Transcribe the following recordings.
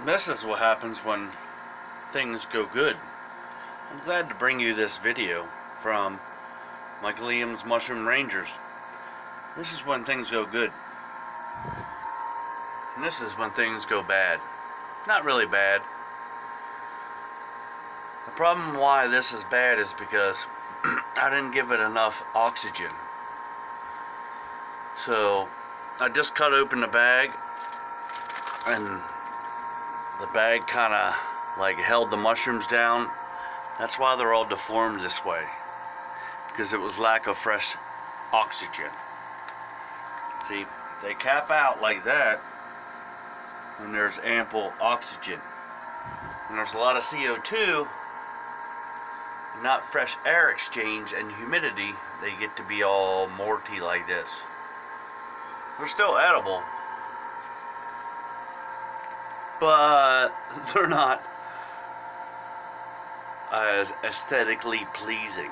This is what happens when things go good. I'm glad to bring you this video from Michael Liam's Mushroom Rangers. This is when things go good. And this is when things go bad. Not really bad. The problem why this is bad is because I didn't give it enough oxygen. So I just cut open the bag, and the bag kind of like held the mushrooms down. That's why they're all deformed this way, because it was lack of fresh oxygen. See, they cap out like that when there's ample oxygen. When there's a lot of CO2, not fresh air exchange and humidity, they get to be all morty like this. They're still edible, but they're not as aesthetically pleasing.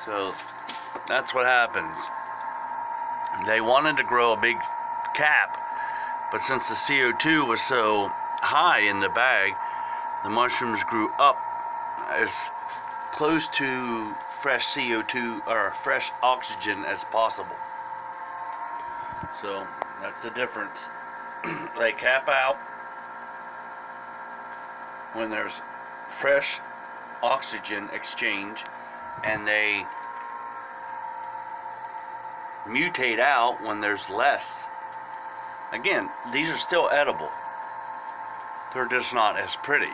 So that's what happens. They wanted to grow a big cap, but since the CO2 was so high in the bag, the mushrooms grew up as close to fresh CO2 or fresh oxygen as possible. So that's the difference. They cap out when there's fresh oxygen exchange, and they mutate out when there's less. Again, these are still edible. They're just not as pretty.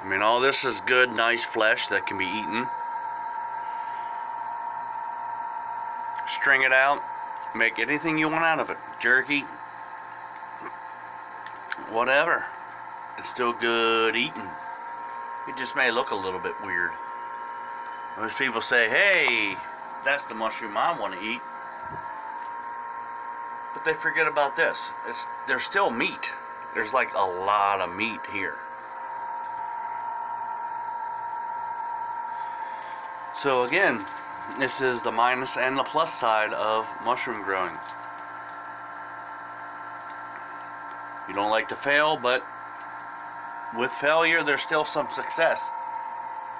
I mean, all this is good, nice flesh that can be eaten. String it out, make anything you want out of it. Jerky, whatever. It's still good eating. It just may look a little bit weird. Most people say, hey, that's the mushroom I want to eat. But they forget about this. There's still meat. There's like a lot of meat here. So again, this is the minus and the plus side of mushroom growing. You don't like to fail, but with failure, there's still some success.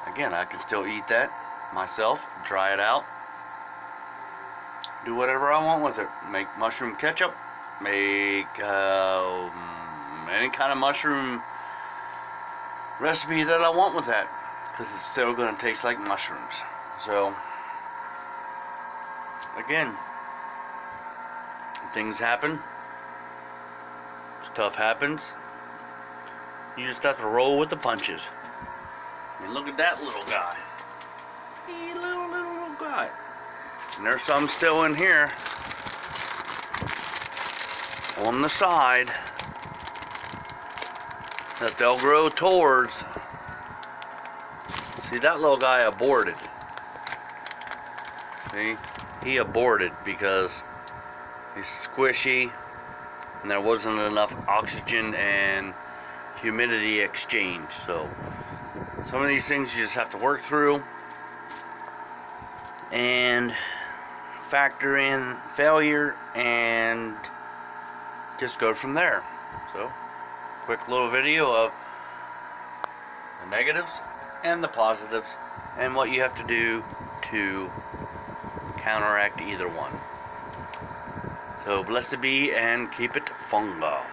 Again, I can still eat that myself, dry it out, do whatever I want with it. Make mushroom ketchup, make any kind of mushroom recipe that I want with that, because it's still going to taste like mushrooms. So, again, things happen, stuff happens. You just have to roll with the punches. I mean, look at that little guy. Hey, little guy. And there's some still in here on the side that they'll grow towards. See, that little guy aborted. See? He aborted because he's squishy and there wasn't enough oxygen and humidity exchange. So some of these things you just have to work through and factor in failure and just go from there. So quick little video of the negatives and the positives and what you have to do to counteract either one. So blessed be and keep it fungal.